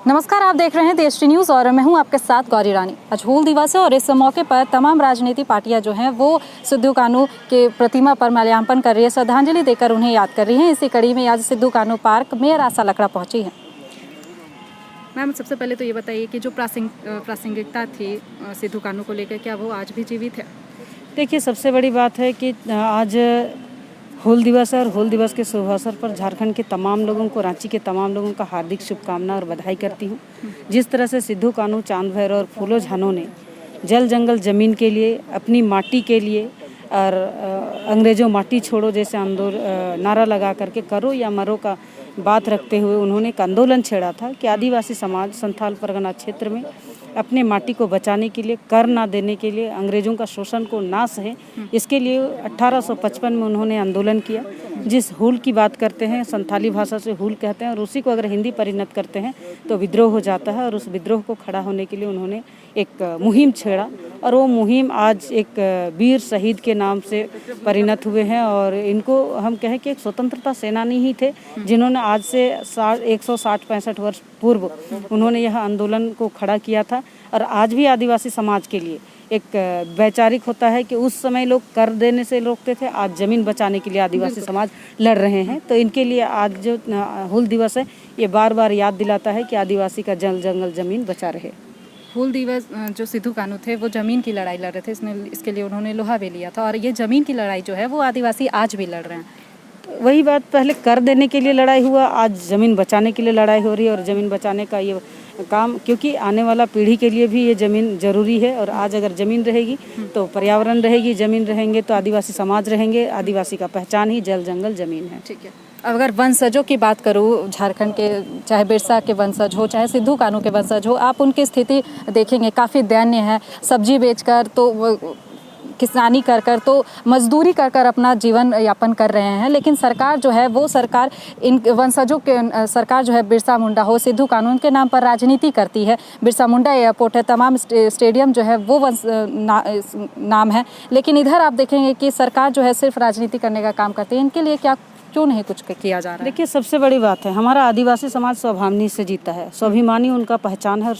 नमस्कार, आप देख रहे हैं देशटी न्यूज़ और मैं हूं आपके साथ गौरी रानी। आज हूल दिवस है और इस मौके पर तमाम राजनीतिक पार्टियां जो हैं वो सिद्धू कान्हू के प्रतिमा पर माल्यार्पण कर रही है, श्रद्धांजलि देकर उन्हें याद कर रही हैं। इसी कड़ी में आज सिद्धू कान्हू पार्क मेयर आशा लकड़ा पहुंची है। मैम, सबसे पहले तो ये बताइए कि जो प्रासंगिकता थी सिद्धू कान्हू को लेकर, क्या वो आज भी जीवित है? देखिए, सबसे बड़ी बात है कि आज हूल दिवस है और हूल दिवस के शुभ अवसर पर झारखंड के तमाम लोगों को, रांची के तमाम लोगों का हार्दिक शुभकामना और बधाई करती हूँ। जिस तरह से सिद्धू कान्हू, चांद भैरव और फूलो झानो ने जल जंगल ज़मीन के लिए, अपनी माटी के लिए और अंग्रेज़ों माटी छोड़ो जैसे नारा लगा करके करो या मरो का बात रखते हुए उन्होंने एक आंदोलन छेड़ा था कि आदिवासी समाज संथाल परगना क्षेत्र में अपने माटी को बचाने के लिए, कर ना देने के लिए, अंग्रेज़ों का शोषण को ना सहे, इसके लिए 1855 में उन्होंने आंदोलन किया। जिस हूल की बात करते हैं, संथाली भाषा से हूल कहते हैं और उसी को अगर हिंदी परिणत करते हैं तो विद्रोह हो जाता है। और उस विद्रोह को खड़ा होने के लिए उन्होंने एक मुहिम छेड़ा और वो मुहिम आज एक वीर शहीद के नाम से परिणत हुए हैं। और इनको हम कहें कि एक स्वतंत्रता सेनानी ही थे, जिन्होंने आज से 160-65 वर्ष पूर्व उन्होंने यह आंदोलन को खड़ा किया था। और आज भी आदिवासी समाज के लिए एक वैचारिक होता है कि उस समय लोग कर देने से रोकते थे, आज ज़मीन बचाने के लिए आदिवासी समाज लड़ रहे हैं। तो इनके लिए आज जो हूल दिवस है, ये बार बार याद दिलाता है कि आदिवासी का जल जंगल ज़मीन बचा रहे। हूल दिवस जो सिद्धू कान्हू थे वो ज़मीन की लड़ाई लड़ रहे थे, इसके लिए उन्होंने लोहा भी लिया था और ये ज़मीन की लड़ाई जो है वो आदिवासी आज भी लड़ रहे हैं। तो वही बात, पहले कर देने के लिए लड़ाई हुआ, आज ज़मीन बचाने के लिए लड़ाई हो रही है। और ज़मीन बचाने का ये काम, क्योंकि आने वाला पीढ़ी के लिए भी ये ज़मीन ज़रूरी है। और आज अगर ज़मीन रहेगी तो पर्यावरण रहेगी, ज़मीन रहेंगे तो आदिवासी समाज रहेंगे। आदिवासी का पहचान ही जल जंगल ज़मीन है। ठीक है, अगर वंशजों की बात करूँ, झारखंड के चाहे बिरसा के वंशज हो, चाहे सिद्धू कान्हू के वंशज हो, आप उनकी स्थिति देखेंगे काफ़ी दयनीय है। सब्जी बेचकर तो किसानी कर तो मजदूरी कर अपना जीवन यापन कर रहे हैं। लेकिन सरकार जो है वो सरकार इन वंशजों के सरकार जो है, बिरसा मुंडा हो, सिद्धू कान्हू के नाम पर राजनीति करती है। बिरसा मुंडा एयरपोर्ट है, तमाम स्टेडियम जो है वो नाम है। लेकिन इधर आप देखेंगे कि सरकार जो है सिर्फ राजनीति करने का काम करती है। इनके लिए क्यों नहीं कुछ किया जा रहा है? देखिए, सबसे बड़ी बात है, हमारा आदिवासी समाज स्वाभिमानी से जीता है। स्वाभिमानी उनका पहचान है और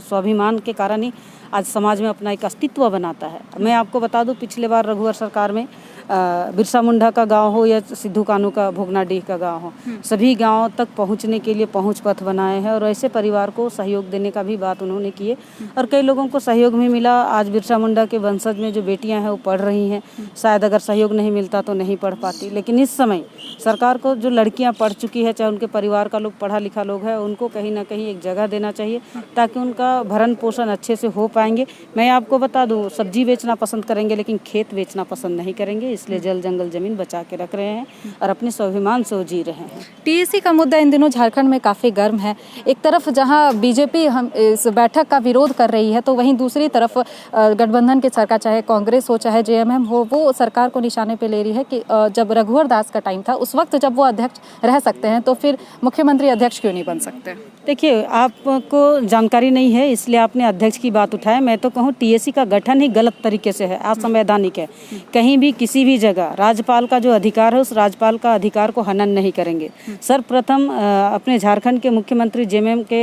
स्वाभिमान के कारण ही आज समाज में अपना एक अस्तित्व बनाता है। मैं आपको बता दूं, पिछले बार रघुवर सरकार में बिरसा मुंडा का गांव हो या सिद्धू कान्हू का भोगनाडीह का गांव हो, सभी गांवों तक पहुंचने के लिए पहुंच पथ बनाए हैं और ऐसे परिवार को सहयोग देने का भी बात उन्होंने किए और कई लोगों को सहयोग भी मिला। आज बिरसा मुंडा के वंशज में जो बेटियां हैं वो पढ़ रही हैं। शायद अगर सहयोग नहीं मिलता तो नहीं पढ़ पाती, लेकिन इस समय सरकार को जो लड़कियां पढ़ चुकी है, चाहे उनके परिवार का लोग पढ़ा लिखा लोग है, उनको कहीं ना कहीं एक जगह देना चाहिए ताकि उनका भरण पोषण अच्छे से हो पाएंगे। मैं आपको बता दूं, सब्जी बेचना पसंद करेंगे लेकिन खेत बेचना पसंद नहीं करेंगे, इसलिए जल जंगल ज़मीन बचा के रख रहे हैं और अपने स्वाभिमान से वो जी रहे हैं। टीएसी का मुद्दा इन दिनों झारखंड में काफ़ी गर्म है। एक तरफ जहां बीजेपी हम इस बैठक का विरोध कर रही है, तो वहीं दूसरी तरफ गठबंधन की सरकार, चाहे कांग्रेस हो चाहे जेएमएम हो, वो सरकार को निशाने पे ले रही है कि जब रघुवर दास का टाइम था उस वक्त जब वो अध्यक्ष रह सकते हैं तो फिर मुख्यमंत्री अध्यक्ष क्यों नहीं बन सकते? देखिए, आपको जानकारी नहीं है इसलिए आपने अध्यक्ष की बात उठाया। मैं तो कहूँ टीएसी का गठन ही गलत तरीके से है, असंवैधानिक है। कहीं भी किसी भी जगह राज्यपाल का जो अधिकार है उस राज्यपाल का अधिकार को हनन नहीं करेंगे। सर्वप्रथम अपने झारखंड के मुख्यमंत्री जेएमएम के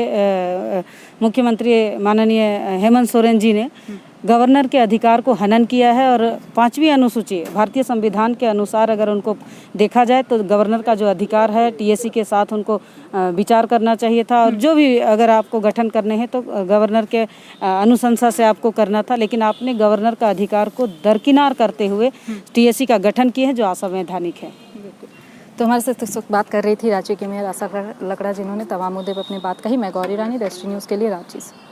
मुख्यमंत्री माननीय हेमंत सोरेन जी ने गवर्नर के अधिकार को हनन किया है। और 5वीं अनुसूची भारतीय संविधान के अनुसार अगर उनको देखा जाए तो गवर्नर का जो अधिकार है, टीएसी के साथ उनको विचार करना चाहिए था। और जो भी अगर आपको गठन करने हैं तो गवर्नर के अनुशंसा से आपको करना था, लेकिन आपने गवर्नर का अधिकार को दरकिनार करते हुए टीएसी का गठन किया है, जो असंवैधानिक है। तो हमारे साथ इस वक्त बात कर रही थी राज्य की मेयर आशा लकड़ा, जिन्होंने तमाम मुद्दे पर अपनी बात कही। मैं गौरी रानी, देशटी न्यूज़ के लिए रांची से।